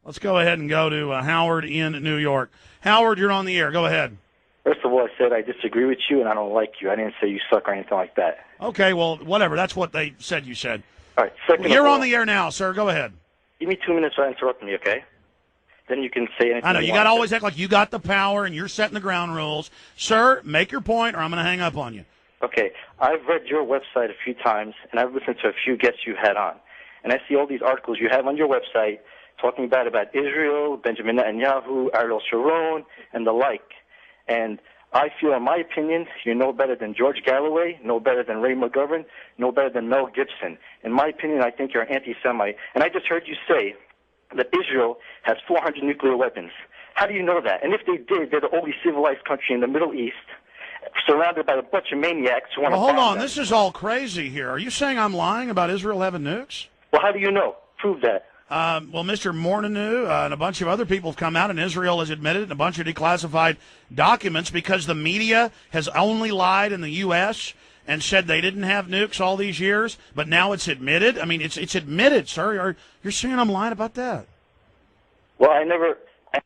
Let's go ahead and go to Howard in New York. Howard, you're on the air. Go ahead. First of all, I said I disagree with you and I don't like you. I didn't say you suck or anything like that. Okay, well, whatever. That's what they said you said. All right. Second Well, you're of all, on the air now, sir. Go ahead. give me 2 minutes without interrupting me, okay? Then you can say anything. I know. You got want to always act like you got the power and you're setting the ground rules. Sir, make your point or I'm going to hang up on you. Okay. I've read your website a few times, and I've listened to a few guests you had on. And I see all these articles you have on your website talking bad about Israel, Benjamin Netanyahu, Ariel Sharon, and the like. And I feel, in my opinion, you're no better than George Galloway, no better than Ray McGovern, no better than Mel Gibson. In my opinion, I think you're an anti-Semite. And I just heard you say that Israel has 400 nuclear weapons. How do you know that? And if they did, they're the only civilized country in the Middle East, surrounded by a bunch of maniacs who want to bomb Well, hold on. them. This is all crazy here. Are you saying I'm lying about Israel having nukes? Well, how do you know? Prove that. Well, Mr. Morneau and a bunch of other people have come out, and Israel has admitted in a bunch of declassified documents because the media has only lied in the U.S. and said they didn't have nukes all these years, but now it's admitted. I mean, it's admitted, sir. You're saying I'm lying about that? Well, I never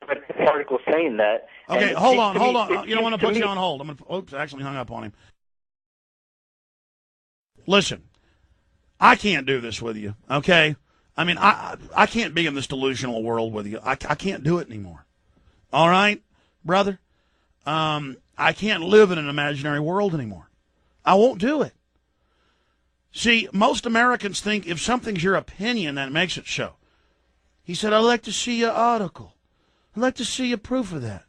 read an article saying that. Okay, And hold it on. seems to me- You don't want to it put seems you to on me- hold. Oops, I actually hung up on him. Listen, I can't do this with you, okay? I mean, I can't be in this delusional world with you. I can't do it anymore. All right, brother? I can't live in an imaginary world anymore. I won't do it. See, most Americans think if something's your opinion, that makes it so. He said, I'd like to see your article. I'd like to see your proof of that.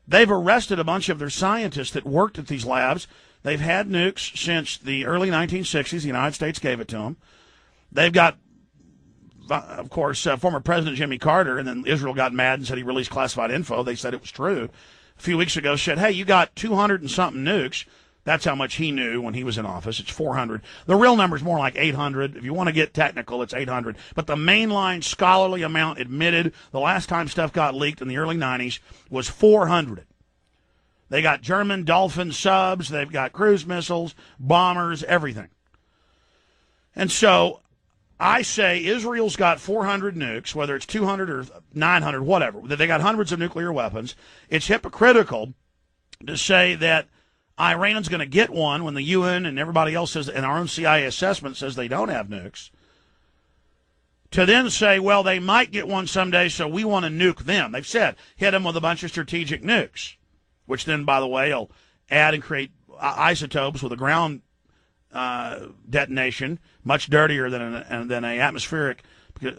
They've arrested a bunch of their scientists that worked at these labs. They've had nukes since the early 1960s. The United States gave it to them. They've got, of course, former President Jimmy Carter, and then Israel got mad and said he released classified info. They said it was true. A few weeks ago said, hey, you got 200 and something nukes. That's how much he knew when he was in office. It's 400. The real number is more like 800. If you want to get technical, it's 800. But the mainline scholarly amount admitted the last time stuff got leaked in the early 90s was 400. They got German Dolphin subs. They've got cruise missiles, bombers, everything. And so I say Israel's got 400 nukes, whether it's 200 or 900, whatever. They got hundreds of nuclear weapons. It's hypocritical to say that Iran's going to get one when the UN and everybody else says, and our own CIA assessment says they don't have nukes. To then say, well, they might get one someday, so we want to nuke them. They've said, hit them with a bunch of strategic nukes, which then, by the way, will add and create isotopes with a ground detonation, much dirtier than an atmospheric,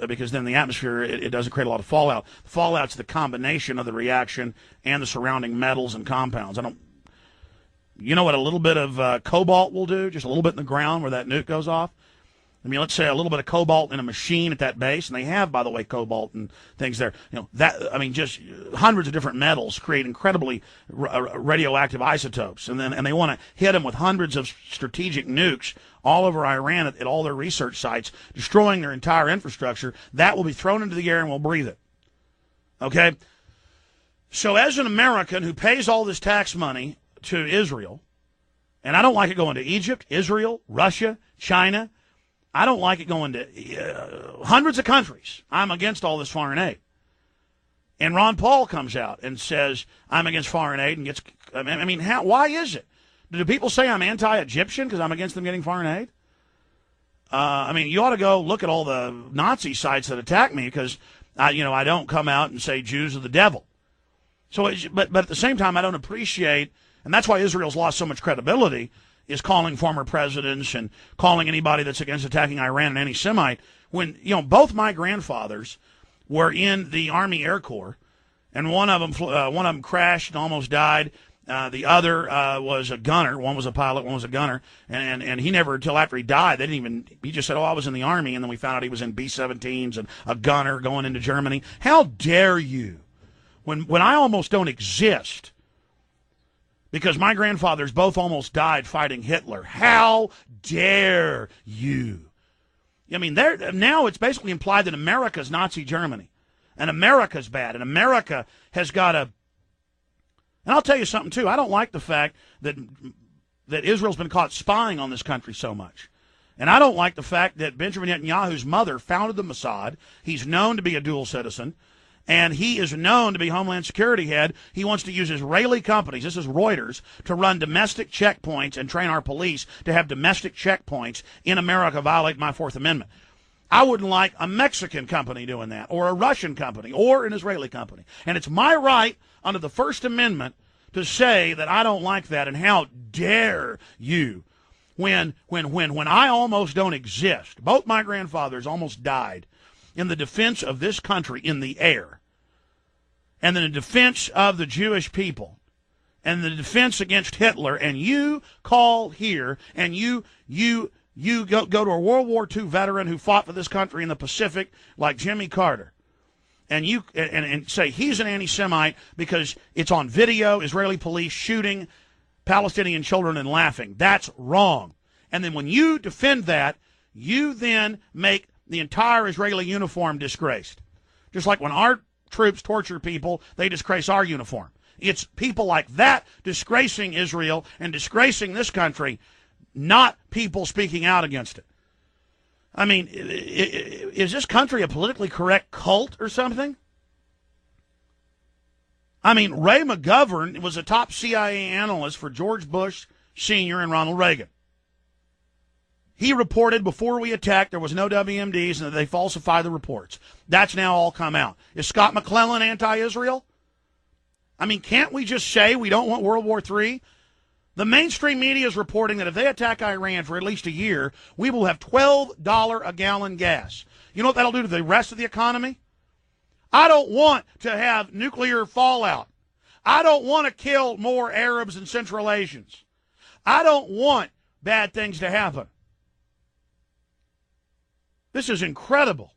because then the atmosphere, it doesn't create a lot of fallout. The fallout's the combination of the reaction and the surrounding metals and compounds. You know what a little bit of cobalt will do? Just a little bit in the ground where that nuke goes off? I mean, let's say a little bit of cobalt in a machine at that base, and they have, by the way, cobalt and things there. Just hundreds of different metals create incredibly radioactive isotopes, and they want to hit them with hundreds of strategic nukes all over Iran at all their research sites, destroying their entire infrastructure. That will be thrown into the air, and we'll breathe it. Okay? So as an American who pays all this tax money to Israel, and I don't like it going to Egypt, Israel, Russia, China. I don't like it going to hundreds of countries. I'm against all this foreign aid. And Ron Paul comes out and says, I'm against foreign aid and gets, why is it? Do people say I'm anti-Egyptian because I'm against them getting foreign aid? You ought to go look at all the Nazi sites that attack me because, I don't come out and say Jews are the devil. So, but at the same time, I don't appreciate, and that's why Israel's lost so much credibility, is calling former presidents and calling anybody that's against attacking Iran an anti-Semite. When, both my grandfathers were in the Army Air Corps, and one of them crashed and almost died. The other was a gunner. One was a pilot, one was a gunner. And he never, until after he died, he just said, I was in the Army, and then we found out he was in B-17s and a gunner going into Germany. How dare you? When I almost don't exist, because my grandfathers both almost died fighting Hitler. How dare you? Now it's basically implied that America's Nazi Germany, and America's bad, and America has got to. And I'll tell you something, too. I don't like the fact that Israel's been caught spying on this country so much. And I don't like the fact that Benjamin Netanyahu's mother founded the Mossad. He's known to be a dual citizen, and he is known to be Homeland Security head. He wants to use Israeli companies, this is Reuters, to run domestic checkpoints and train our police to have domestic checkpoints in America, violate my Fourth Amendment. I wouldn't like a Mexican company doing that, or a Russian company, or an Israeli company. And it's my right under the First Amendment to say that I don't like that, and how dare you. When I almost don't exist, both my grandfathers almost died in the defense of this country in the air, and in the defense of the Jewish people, and the defense against Hitler, and you call here, and you go to a World War II veteran who fought for this country in the Pacific like Jimmy Carter, and you and say he's an anti-Semite because it's on video, Israeli police shooting Palestinian children and laughing. That's wrong. And then when you defend that, you then make the entire Israeli uniform disgraced. Just like when our troops torture people, they disgrace our uniform. It's people like that disgracing Israel and disgracing this country, not people speaking out against it. I mean, is this country a politically correct cult or something? I mean, Ray McGovern was a top CIA analyst for George Bush Sr. and Ronald Reagan. He reported before we attacked there was no WMDs and that they falsified the reports. That's now all come out. Is Scott McClellan anti-Israel? I mean, can't we just say we don't want World War III? The mainstream media is reporting that if they attack Iran for at least a year, we will have $12 a gallon gas. You know what that'll do to the rest of the economy? I don't want to have nuclear fallout. I don't want to kill more Arabs and Central Asians. I don't want bad things to happen. This is incredible.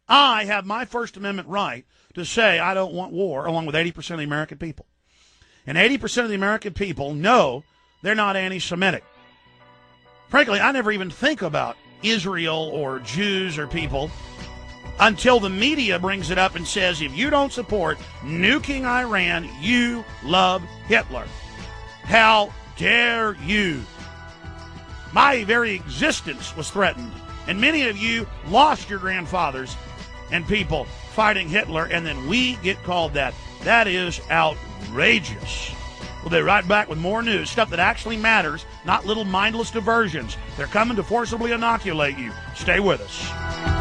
I have my First Amendment right to say I don't want war, along with 80% of the American people. And 80% of the American people know they're not anti-Semitic. Frankly, I never even think about Israel or Jews or people until the media brings it up and says, if you don't support nuking Iran, you love Hitler. How dare you? My very existence was threatened. And many of you lost your grandfathers and people fighting Hitler, and then we get called that. That is outrageous. We'll be right back with more news, stuff that actually matters, not little mindless diversions. They're coming to forcibly inoculate you. Stay with us.